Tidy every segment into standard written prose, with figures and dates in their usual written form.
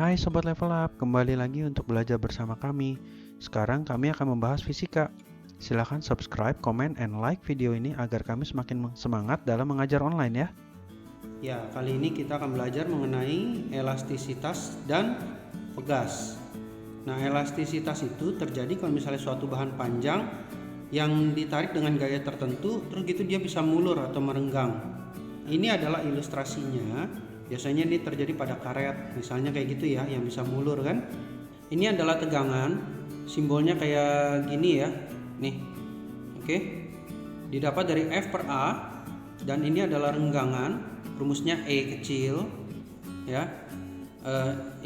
Hai Sobat Level Up, kembali lagi untuk belajar bersama kami. Sekarang kami akan membahas fisika. Silahkan subscribe, comment, and like video ini agar kami semakin semangat dalam mengajar online ya. Ya, kali ini kita akan belajar mengenai elastisitas dan pegas. Nah, elastisitas itu terjadi kalau misalnya suatu bahan panjang yang ditarik dengan gaya tertentu, terus gitu dia bisa mulur atau merenggang. Ini adalah ilustrasinya. Biasanya ini terjadi pada karet, misalnya kayak gitu ya, yang bisa mulur kan. Ini adalah tegangan, simbolnya kayak gini ya. Nih. Oke. Didapat dari F per A, dan ini adalah renggangan. Rumusnya E kecil ya.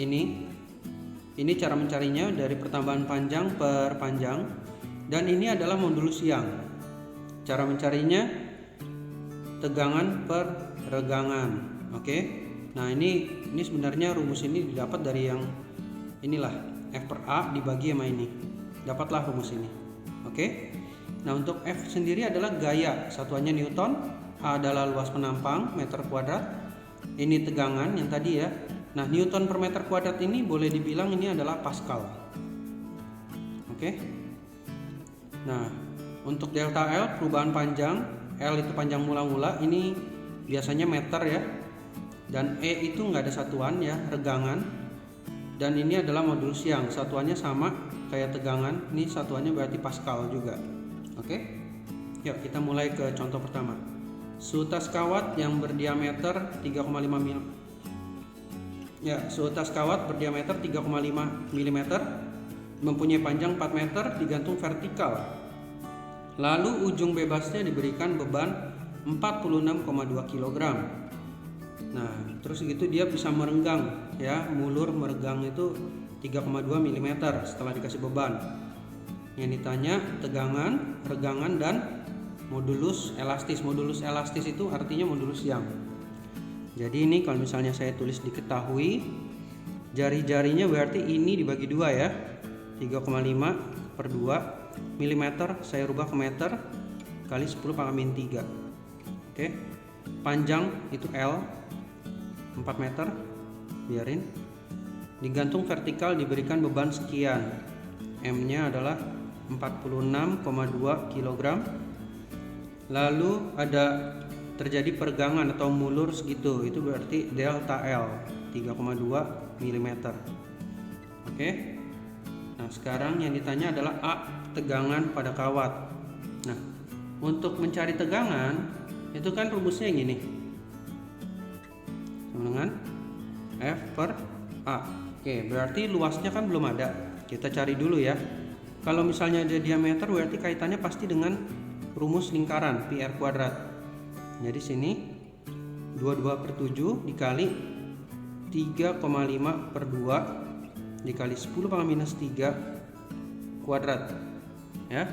Ini cara mencarinya dari pertambahan panjang per panjang, dan ini adalah modulus Young. Cara mencarinya tegangan per regangan. Oke. Nah, ini sebenarnya rumus ini didapat dari yang inilah, F per A dibagi sama ini. Dapatlah rumus ini. Oke. Nah, untuk F sendiri adalah gaya, satuannya Newton. A adalah luas penampang meter kuadrat. Ini tegangan yang tadi ya. Nah, Newton per meter kuadrat ini boleh dibilang ini adalah Pascal. Oke. Nah, untuk delta L perubahan panjang, L itu panjang mula-mula, ini biasanya meter ya. Dan E itu nggak ada satuan ya, regangan. Dan ini adalah modulus Young, satuannya sama kayak tegangan. Ini satuannya berarti Pascal juga. Oke. Yuk kita mulai ke contoh pertama. Seutas kawat yang berdiameter 3,5 mm. Ya, seutas kawat berdiameter 3,5 mm mempunyai panjang 4 meter digantung vertikal. Lalu ujung bebasnya diberikan beban 46,2 kg. Nah, terus gitu dia bisa merenggang ya, mulur merenggang itu 3,2 mm setelah dikasih beban. Yang ditanya tegangan, regangan, dan modulus elastis. Modulus elastis itu artinya modulus Young. Jadi ini kalau misalnya saya tulis diketahui, jari-jarinya berarti ini dibagi dua ya, 3,5 per 2 mm, saya rubah ke meter, kali 10 pangkat min 3. Oke. Panjang itu L 4 meter, biarin. Digantung vertikal diberikan beban sekian, M nya adalah 46,2 kg. Lalu ada terjadi peregangan atau mulur segitu, itu berarti delta L 3,2 mm. Oke. Nah, sekarang yang ditanya adalah A, tegangan pada kawat. Nah, untuk mencari tegangan itu kan rumusnya yang ini, sama dengan F per A. Oke, berarti luasnya kan belum ada, kita cari dulu ya. Kalau misalnya ada diameter berarti kaitannya pasti dengan rumus lingkaran pi r kuadrat. Jadi sini 22/7 dikali 3,5 per 2 dikali 10 pangkat minus 3 kuadrat ya.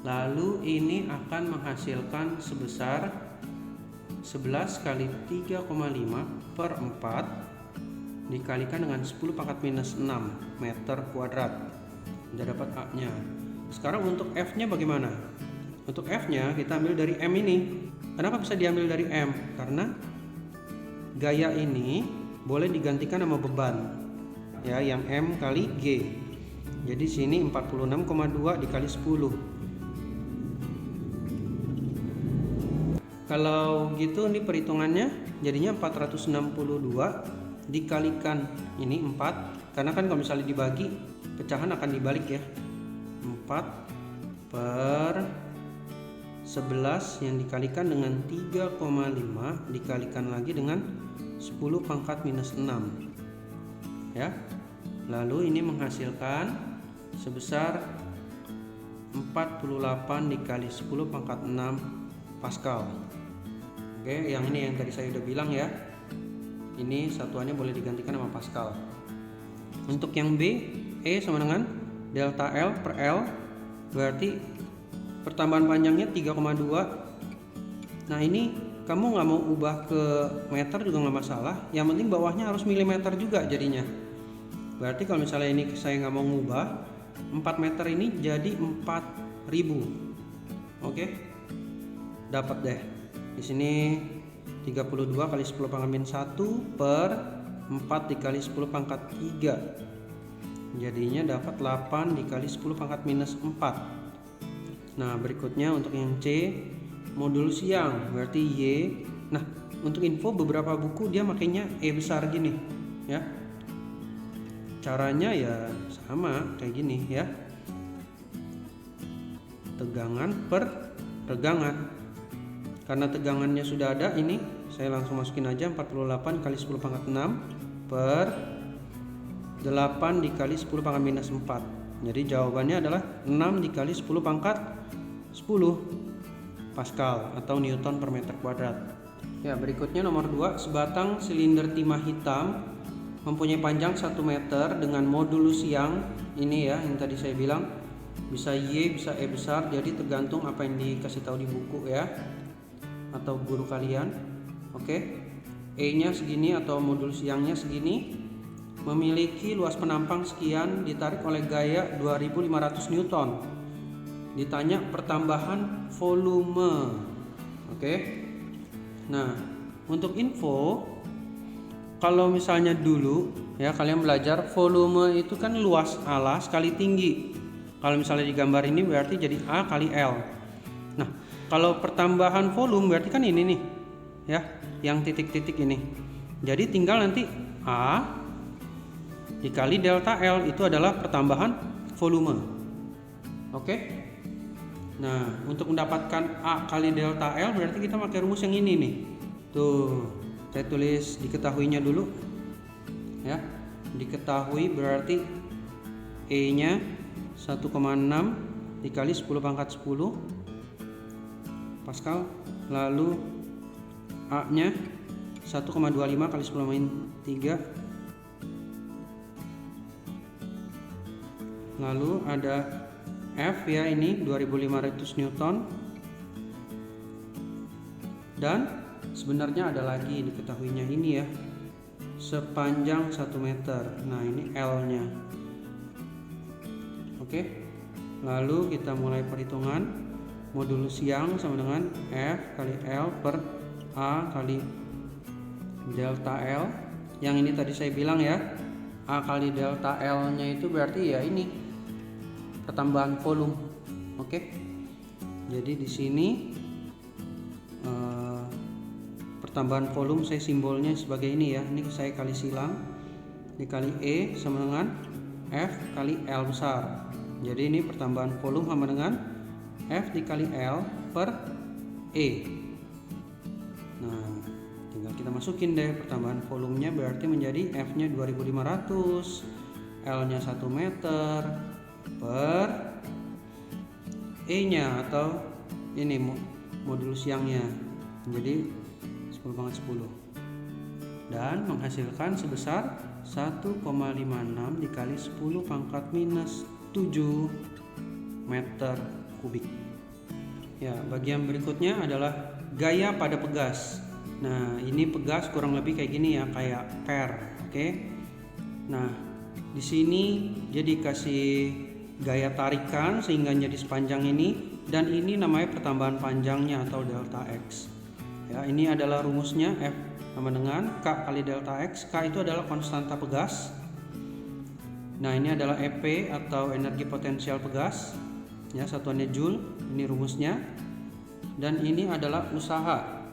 Lalu ini akan menghasilkan sebesar 11 kali 3,5 per 4 dikalikan dengan 10 pangkat minus 6 meter kuadrat. Sudah dapat A nya. Sekarang untuk F nya bagaimana? Untuk F nya kita ambil dari M ini. Kenapa bisa diambil dari M? Karena gaya ini boleh digantikan sama beban ya, yang M kali G. Jadi sini 46,2 dikali 10. Kalau gitu ini perhitungannya jadinya 462 dikalikan ini 4, karena kan kalau misalnya dibagi pecahan akan dibalik ya. 4 per 11 yang dikalikan dengan 3,5 dikalikan lagi dengan 10 pangkat minus 6 ya. Lalu ini menghasilkan sebesar 48 dikali 10 pangkat 6 Pascal. Oke, yang ini yang tadi saya udah bilang ya, ini satuannya boleh digantikan sama Pascal. Untuk yang B, E sama dengan delta L per L, berarti pertambahan panjangnya 3,2. Nah, ini kamu nggak mau ubah ke meter juga nggak masalah, yang penting bawahnya harus milimeter juga jadinya. Berarti kalau misalnya ini saya nggak mau ngubah, 4 meter ini jadi 4000. Oke, dapat deh di sini 32 kali 10 pangkat min 1 per 4 dikali 10 pangkat 3. Jadinya dapat 8 dikali 10 pangkat minus 4. Nah, berikutnya untuk yang C, modulus yang, berarti Y. Nah, untuk info beberapa buku dia makainya E besar gini ya. Caranya ya sama kayak gini ya. Tegangan per regangan. Karena tegangannya sudah ada, ini saya langsung masukin aja 48 kali 10 pangkat 6 per 8 dikali 10 pangkat minus 4. Jadi jawabannya adalah 6 dikali 10 pangkat 10 Pascal atau Newton per meter kuadrat. Ya, berikutnya nomor 2, sebatang silinder timah hitam mempunyai panjang 1 meter dengan modulus yang ini ya, yang tadi saya bilang bisa Y, bisa E besar, jadi tergantung apa yang dikasih tahu di buku ya, atau guru kalian. Oke, E-nya segini atau modulus yang-nya segini, memiliki luas penampang sekian, ditarik oleh gaya 2500 Newton. Ditanya pertambahan volume. Oke. Nah, untuk info, kalau misalnya dulu ya kalian belajar volume itu kan luas alas kali tinggi. Kalau misalnya di gambar ini berarti jadi A kali L. Nah, kalau pertambahan volume berarti kan ini nih ya, yang titik-titik ini. Jadi tinggal nanti A dikali delta L, itu adalah pertambahan volume. Oke. Nah, untuk mendapatkan A kali delta L berarti kita pakai rumus yang ini nih. Tuh, saya tulis diketahuinya dulu ya. Diketahui berarti E-nya 1,6 dikali 10 pangkat 10 Pascal, lalu A-nya 1,25 kali 10 min 3, lalu ada F ya, ini 2500 Newton, dan sebenarnya ada lagi diketahuinya ini ya, sepanjang 1 meter. Nah, ini L-nya. Oke, lalu kita mulai perhitungan. Modulus yang sama dengan F kali L per A kali delta L. Yang ini tadi saya bilang ya, A kali delta L-nya itu berarti ya ini pertambahan volume. Oke, jadi di sini pertambahan volume saya simbolnya sebagai ini ya. Ini saya kali silang, dikali E sama dengan F kali L besar. Jadi ini pertambahan volume sama dengan F dikali L per E. Nah, tinggal kita masukin deh pertambahan volumenya, berarti menjadi F-nya 2500, L-nya 1 meter per E-nya atau ini modulus yang-nya. Jadi 10/10 dan menghasilkan sebesar 1,56 dikali 10 pangkat minus 7 meter kubik. Ya, bagian berikutnya adalah gaya pada pegas. Nah, ini pegas kurang lebih kayak gini ya, kayak per. Oke. Nah, di sini jadi kasih gaya tarikan sehingga jadi sepanjang ini, dan ini namanya pertambahan panjangnya atau delta X. Ya, ini adalah rumusnya, F sama dengan K kali delta X. K itu adalah konstanta pegas. Nah, ini adalah EP atau energi potensial pegas. Ya, satuannya Joule. Ini rumusnya. Dan ini adalah usaha.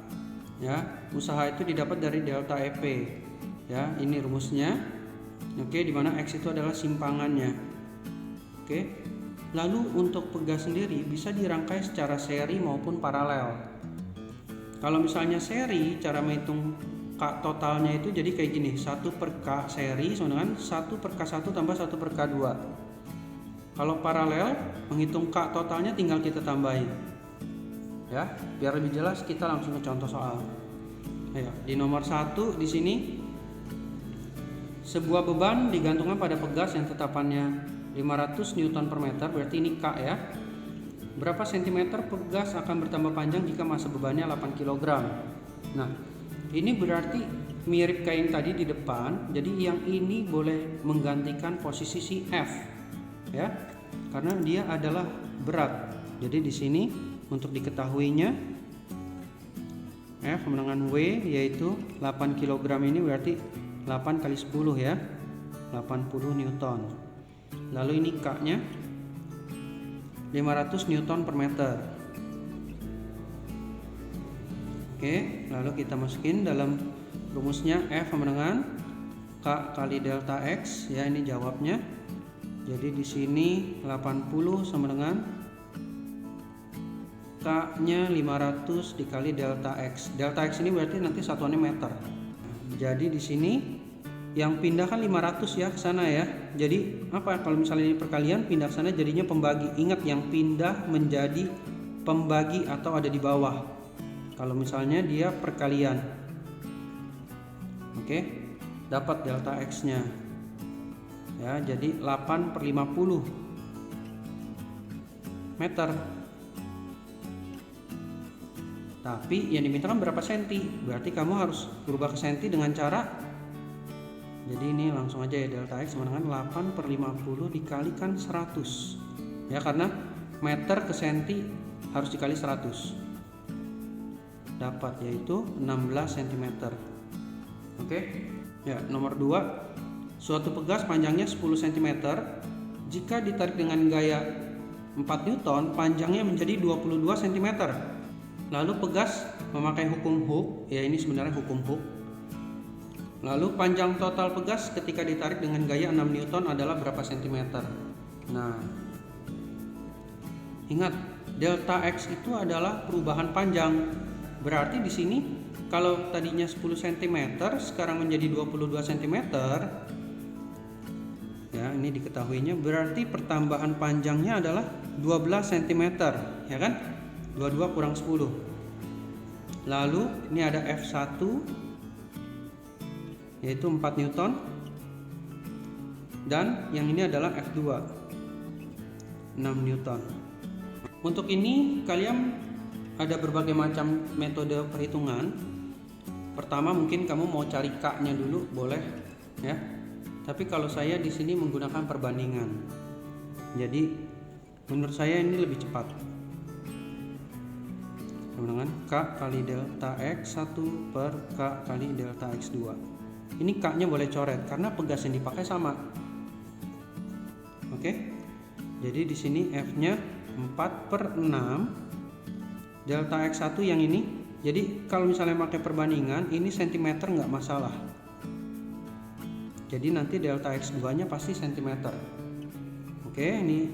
Ya, usaha itu didapat dari delta EP. Ya, ini rumusnya. Oke, di mana X itu adalah simpangannya. Oke. Lalu untuk pegas sendiri bisa dirangkai secara seri maupun paralel. Kalau misalnya seri, cara menghitung K totalnya itu jadi kayak gini, 1 per K seri sama dengan 1 per K1 tambah 1 per K2. Kalau paralel, menghitung K totalnya tinggal kita tambahin. Ya, biar lebih jelas kita langsung ke contoh soal. Ayo, di nomor 1 di sini, sebuah beban digantungkan pada pegas yang tetapannya 500 Newton per meter, berarti ini K ya. Berapa sentimeter pegas akan bertambah panjang jika massa bebannya 8 kg. Nah, ini berarti mirip kayak yang tadi di depan. Jadi yang ini boleh menggantikan posisi si F ya, karena dia adalah berat. Jadi di sini untuk diketahuinya F sama dengan W, yaitu 8 kg ini berarti 8 kali 10 ya, 80 Newton. Lalu ini K-nya 500 Newton per meter. Oke, lalu kita masukin dalam rumusnya F sama dengan K kali delta X ya, ini jawabnya. Jadi di sini 80 sama dengan K-nya 500 dikali delta X. Delta X ini berarti nanti satuannya meter. Jadi di sini yang pindah kan 500 ya ke sana ya. Jadi apa kalau misalnya ini perkalian, pindah ke sana jadinya pembagi. Ingat, yang pindah menjadi pembagi atau ada di bawah. Kalau misalnya dia perkalian. Oke, dapat delta X-nya. Ya, jadi 8 per 50 meter. Tapi yang diminta kan berapa senti? Berarti kamu harus berubah ke senti dengan cara, jadi ini langsung aja ya, delta X sama dengan 8 per 50 dikalikan 100 ya, karena meter ke senti harus dikali 100, dapat yaitu 16 cm. Oke ya, nomor 2, suatu pegas panjangnya 10 cm jika ditarik dengan gaya 4 Newton panjangnya menjadi 22 cm. Lalu pegas memakai hukum Hooke ya, ini sebenarnya hukum Hooke. Lalu panjang total pegas ketika ditarik dengan gaya 6 Newton adalah berapa cm? Nah, ingat, delta X itu adalah perubahan panjang. Berarti di sini kalau tadinya 10 cm sekarang menjadi 22 cm. Ya, ini diketahuinya berarti pertambahan panjangnya adalah 12 cm, ya kan? 22 kurang 10. Lalu ini ada F1 yaitu 4 Newton, dan yang ini adalah F2 6 Newton. Untuk ini kalian ada berbagai macam metode perhitungan. Pertama mungkin kamu mau cari K-nya dulu, boleh ya. Tapi kalau saya di sini menggunakan perbandingan. Jadi menurut saya ini lebih cepat. Dengan K kali delta X1 per K kali delta X2. Ini K-nya boleh coret karena pegas yang dipakai sama. Oke. Jadi di sini F-nya 4 per 6 delta X1 yang ini. Jadi kalau misalnya pakai perbandingan ini cm nggak masalah. Jadi nanti delta X2 nya pasti cm. Oke, ini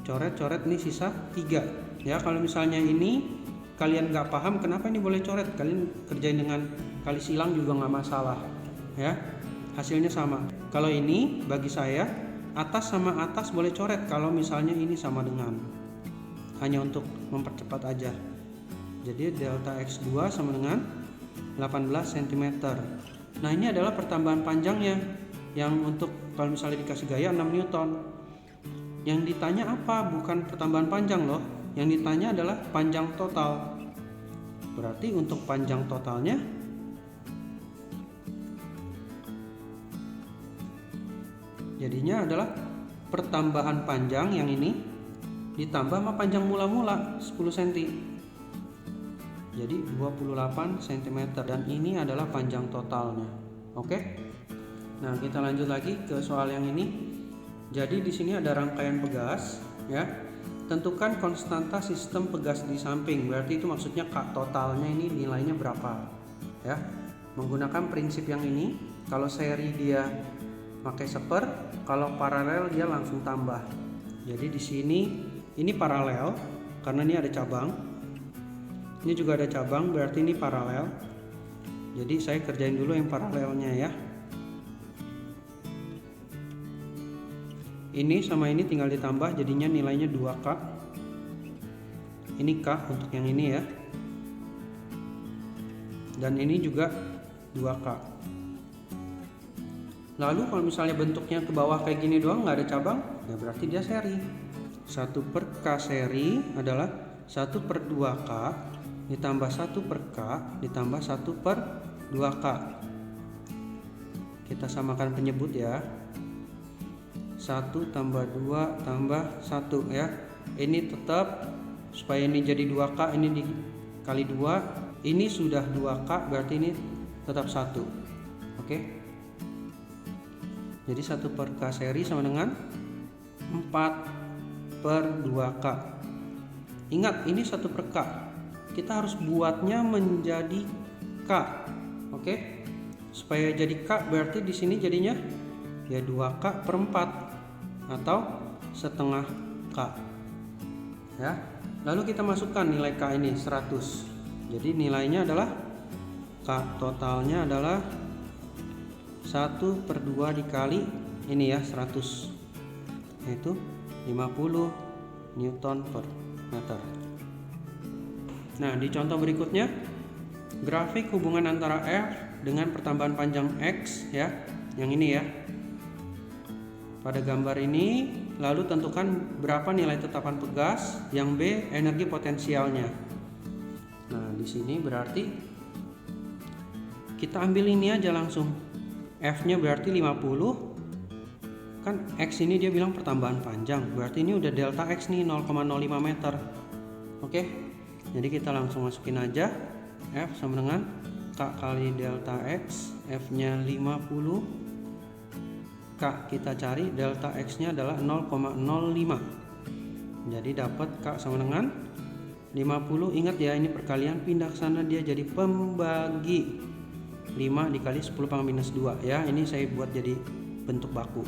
coret-coret, ini sisa 3 ya. Kalau misalnya ini kalian nggak paham kenapa ini boleh coret, kalian kerjain dengan kali silang juga nggak masalah ya, hasilnya sama. Kalau ini bagi saya atas sama atas boleh coret kalau misalnya ini sama dengan, hanya untuk mempercepat aja. Jadi delta X2 sama dengan 18 cm. Nah ini adalah pertambahan panjangnya, yang untuk kalau misalnya dikasih gaya 6 Newton. Yang ditanya apa? Bukan pertambahan panjang loh, yang ditanya adalah panjang total. Berarti untuk panjang totalnya jadinya adalah pertambahan panjang yang ini ditambah sama panjang mula-mula 10 cm. Jadi 28 cm, dan ini adalah panjang totalnya. Oke. Nah, kita lanjut lagi ke soal yang ini. Jadi di sini ada rangkaian pegas ya. Tentukan konstanta sistem pegas di samping. Berarti itu maksudnya K totalnya ini nilainya berapa ya. Menggunakan prinsip yang ini, kalau seri dia pakai seper, kalau paralel dia langsung tambah. Jadi di sini ini paralel karena ini ada cabang. Ini juga ada cabang, berarti ini paralel. Jadi saya kerjain dulu yang paralelnya ya. Ini sama ini tinggal ditambah, jadinya nilainya 2K. Ini K untuk yang ini ya. Dan ini juga 2K. Lalu kalau misalnya bentuknya ke bawah kayak gini doang, nggak ada cabang, ya berarti dia seri. 1 per K seri adalah 1 per 2K ditambah 1 per K ditambah 1 per 2K. Kita samakan penyebut ya. 1 tambah 2 tambah 1 ya. Ini tetap supaya ini jadi 2K, ini dikali 2. Ini sudah 2K, berarti ini tetap 1. Oke. Jadi 1 per K seri sama dengan 4 per 2K. Ingat, ini 1 per K. Kita harus buatnya menjadi K. Oke? Supaya jadi K berarti di sini jadinya ya 2K per 4 atau setengah K. Ya. Lalu kita masukkan nilai K ini 100. Jadi nilainya adalah K totalnya adalah 1 per 2 dikali ini ya 100, yaitu 50 Newton per meter. Nah, di contoh berikutnya, grafik hubungan antara F dengan pertambahan panjang X ya, yang ini ya. Pada gambar ini, lalu tentukan berapa nilai tetapan pegas, yang B energi potensialnya. Nah, di sini berarti kita ambil ini aja langsung. F-nya berarti 50. Kan X ini dia bilang pertambahan panjang, berarti ini udah delta X nih 0,05 meter. Oke, jadi kita langsung masukin aja F sama dengan K kali delta X. F nya 50, K kita cari, delta X nya adalah 0,05. Jadi dapat K sama dengan 50. Ingat ya, ini perkalian, pindah ke sana dia jadi pembagi 5 dikali 10 pangkat minus 2 ya. Ini saya buat jadi bentuk baku.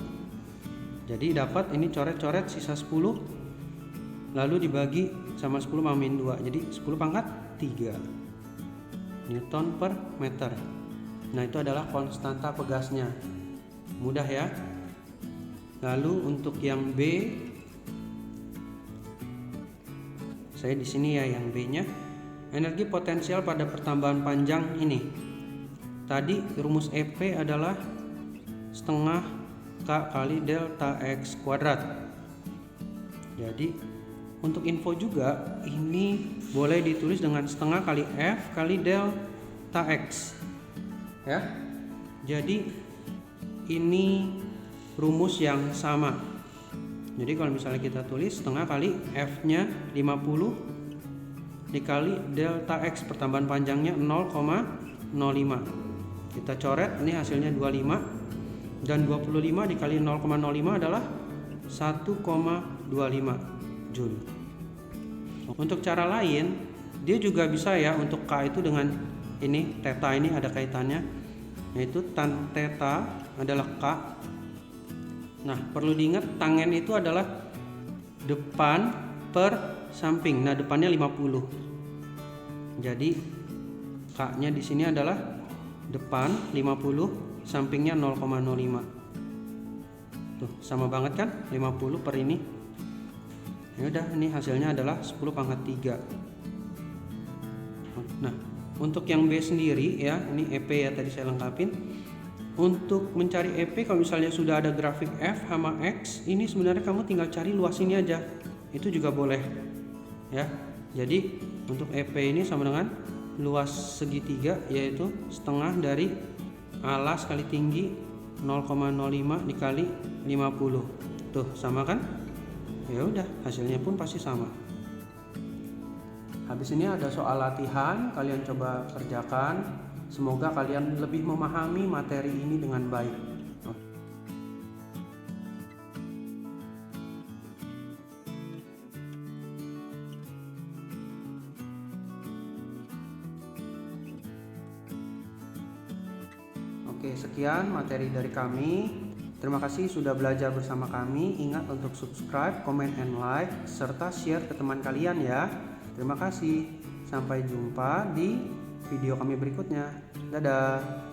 Jadi dapat ini coret-coret sisa 10, lalu dibagi sama 10 pangkat min 2, jadi 10 pangkat 3 Newton per meter. Nah, itu adalah konstanta pegasnya. Mudah ya. Lalu untuk yang B, saya di sini ya yang B-nya, energi potensial pada pertambahan panjang ini. Tadi rumus EP adalah setengah K kali delta X kuadrat. Jadi untuk info juga, ini boleh ditulis dengan setengah kali F kali delta X ya. Jadi ini rumus yang sama. Jadi kalau misalnya kita tulis setengah kali F nya 50 dikali delta X, pertambahan panjangnya 0,05. Kita coret, ini hasilnya 25, dan 25 dikali 0,05 adalah 1,25 Joule. Untuk cara lain, dia juga bisa ya, untuk K itu dengan ini, theta ini ada kaitannya, yaitu tan theta adalah K. Nah, perlu diingat tangen itu adalah depan per samping. Nah, depannya 50. Jadi K-nya di sini adalah depan 50, sampingnya 0,05. Tuh, sama banget kan? 50 per ini. Ya udah, ini hasilnya adalah 10 pangkat 3. Nah, untuk yang B sendiri ya, ini EP ya, tadi saya lengkapin. Untuk mencari EP, kalau misalnya sudah ada grafik F sama X, ini sebenarnya kamu tinggal cari luas ini aja. Itu juga boleh. Ya. Jadi, untuk EP ini sama dengan luas segitiga, yaitu setengah dari alas kali tinggi 0,05 dikali 50. Tuh, sama kan? Ya udah, hasilnya pun pasti sama. Habis ini ada soal latihan, kalian coba kerjakan. Semoga kalian lebih memahami materi ini dengan baik. Oke, sekian materi dari kami. Terima kasih sudah belajar bersama kami. Ingat untuk subscribe, comment, and like, serta share ke teman kalian ya. Terima kasih. Sampai jumpa di video kami berikutnya. Dadah.